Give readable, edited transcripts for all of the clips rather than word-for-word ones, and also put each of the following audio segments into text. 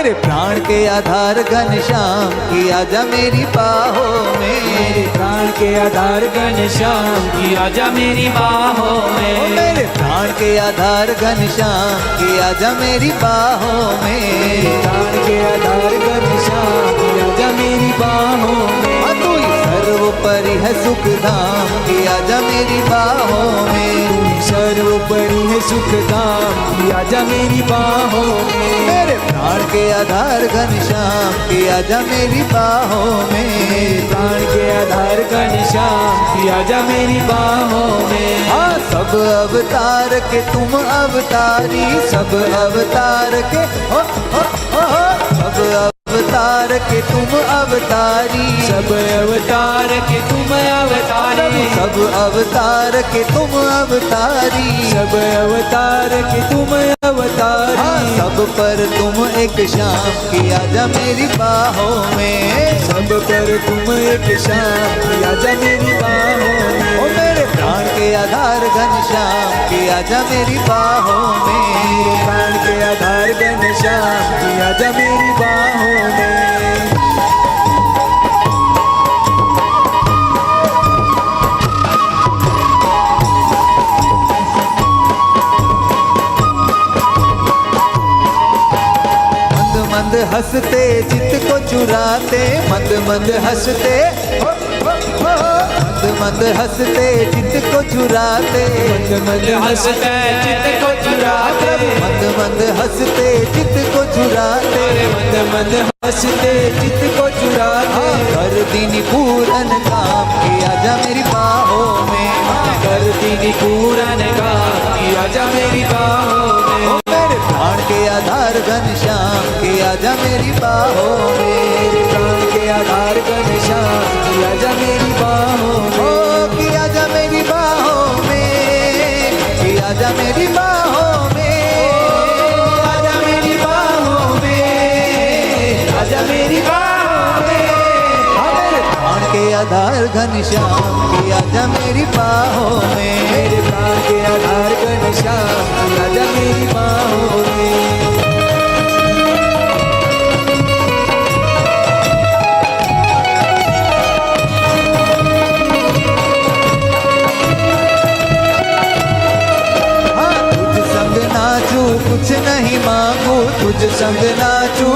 मेरे प्राण के आधार घनश्याम की आजा मेरी बाहों में। मेरे प्राण के आधार घनश्याम की आजा मेरी बाहों में। मेरे प्राण के आधार घनश्याम की आजा मेरी बाहों में। प्राण के आधार घनश्याम की आजा मेरी बाहों में। तू ही सर्वोपरि है सुख धाम की आजा मेरी बाहों में। सर्वोपरि है सुख धाम की आजा मेरी बाहों में। मेरे प्राण के आधार घनश्याम की आजा मेरी बाहों में। प्राण के आधार घनश्याम की आजा मेरी बाहों में। हाँ सब अवतार के तुम अवतारी, सब अवतार के सब अवतार के तुम अवतारी, सब अवतार के तुम अवतारी, सब अवतार के तुम अवतारी, सब अवतार के तुम अवतारी। हाँ सब पर तुम एक शाम की आजा मेरी बाहों में। सब पर तुम एक शाम की आजा मेरी बाहों में। ओ मेरे प्राण के आधार घनश्याम की आजा मेरी बाहों में। प्राण के आधार घनश्याम की आजा मेरी बाहों में। मंद मंद हंसते चित्त को चुराते, मंद मंद हंसते मंद मंद हंसते चित्त को चुराते, मंद मंद हंसते चित्त को चुराते, मंद मंद हंसते चित्त को चुराते, मंद मंद हंसते चित्त को चुराते। कर दीनी पूरन काम की आजा मेरी बाहों में। कर दीनी पूरन काम की आजा मेरी बाहों में। ओ मेरे प्राण के आधार घनश्याम की आजा मेरी बाहों में। प्राण के आधार घनश्याम की आजा मेरी बाहों में। ओ की आजा मेरी बाहों में, की आजा मेरी बाहों में, आजा मेरी बाहों में, आजा मेरी बाहों में। मेरे प्राण के आधार घनश्याम की आजा मेरी बाहों में। मेरे प्राण के आधार घनश्याम की आजा मेरी बाहों में। कुछ नहीं मांगू तुझ संग नाचू,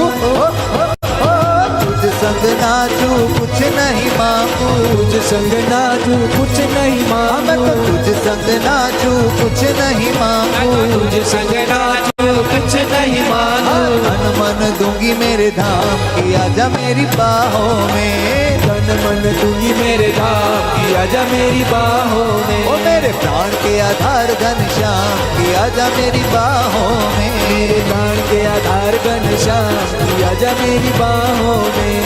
तुझ संग नाचू कुछ नहीं मांगू, तुझ संग नाचू कुछ नहीं मांगू, तुझ संग नाचू कुछ नहीं मांगू, तुझ संग नाचू कुछ नहीं मांगू। तन मन दूंगी मेरे धाम की आजा मेरी बाहों में। तन मन दूंगी मेरे धाम की आजा मेरी बाहों में। ओ मेरे प्राण के आधार घनश्याम की आजा मेरी बाहों में। मेरे प्राण के आधार घनश्याम की आजा मेरी बाहों में।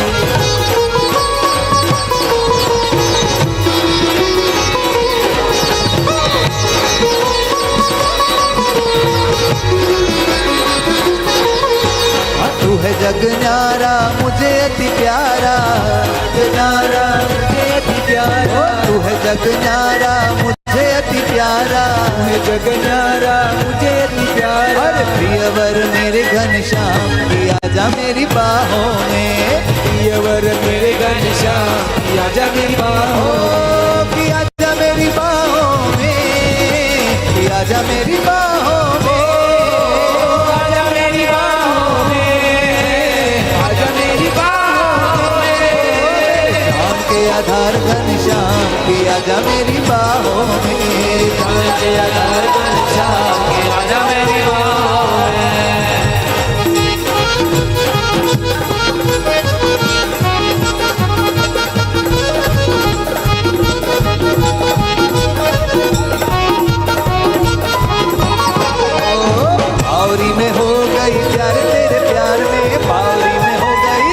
तू है जग न्यारा मुझे अति प्यारा, न्यारा मुझे अति प्यारा। तू है जग न्यारा मुझे अति प्यारा, तू है जग न्यारा मुझे अति प्यारा। अरे प्रियवर मेरे घनश्याम की आजा मेरी बाहों में। प्रियवर मेरे घनश्याम की आजा मेरी बाहों में। की आजा मेरी बाहों में, की आजा मेरी बाहों में, आजा मेरी बाहों में, आजा मेरी बाहों में। प्राण के आधार घनश्याम की आजा मेरी बाहों में। प्राण के आधार घनश्याम की आजा मेरी बाहों में। बावरी में हो गई प्यार तेरे प्यार में, बावरी में हो गई,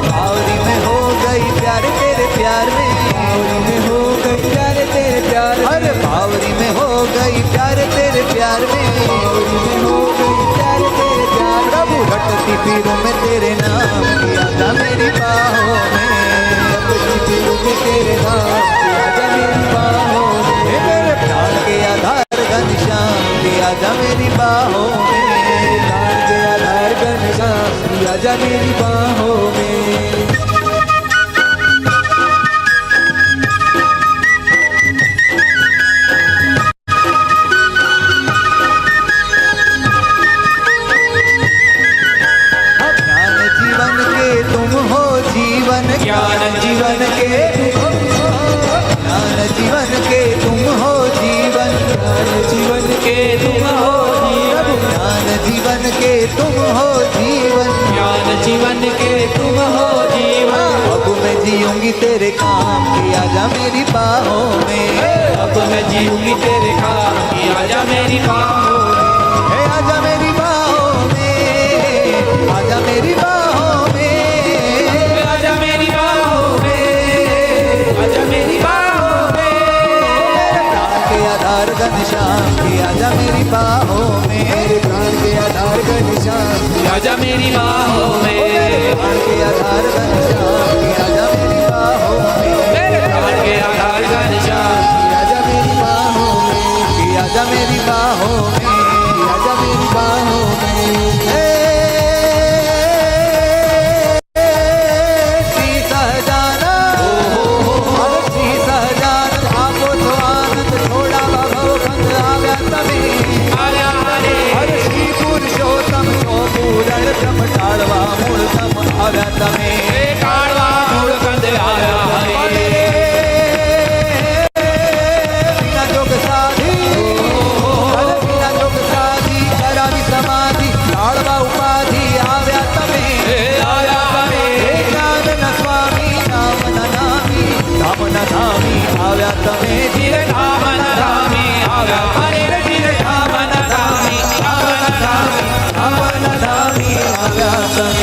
बावरी में हो गई प्यार तेरे प्यार में, बावरी में हो गई प्यार तेरे प्यार में। अरे बावरी में हो गई प्यार तेरे आजा मेरी बाहों में। ज्ञान जीवन के तुम हो जीवन, ज्ञान जीवन के तुम हो, ज्ञान जीवन के तुम हो जीवन, ज्ञान जीवन के तुम हो जीवन, ज्ञान जीवन के तुम हो जीवन, ज्ञान जीवन के तुम हो जीवन। अब मैं जीऊंगी तेरे काम की, आजा मेरी बाहों में। अब मैं जीऊंगी तेरे काम की, आजा मेरी बाहों में। हे आजा मेरी बाहों में, आजा मेरी बाहों में, आजा मेरी बाहों में, आजा मेरी बाहों में। मेरे प्राण के आधार घनश्याम की, आजा मेरी बाहों में। मेरे प्राण के आधार घनश्याम की, आजा मेरी बाहों में। प्राण के आधार घनश्याम की, आजा मेरी बाहों में। मेरे प्राण के आधार घनश्याम की, आजा मेरी बाहों में, की, आजा मेरी बाहों में, की, आजा मेरी बाहों में। हे श्री सहजानंद, हर श्री सहजानंद, आपो तो आनंद छोड़ा भव बंद आव्या तमे। आया हरे हर श्री पुरुषोत्तम छो पूरण ब्रह्म टाळवा मूળ તમ આવ્યા તમે। કાળવા મૂળ કંદ આયા હરે बिना जोग साधी, અરે बिना जोग साधी, करावी समाधी, टाळवा उपाधी આવ્યા તમે। આયા હરે હે જ્ઞાનના સ્વામી, નામના નામી, ધામના ધામી આવ્યા તમે। ધીરે ધામના ધામી આવ્યા હરે ધીરે ધામના ધામી ધામના ધામી ધામના ધામી આવ્યા તમે।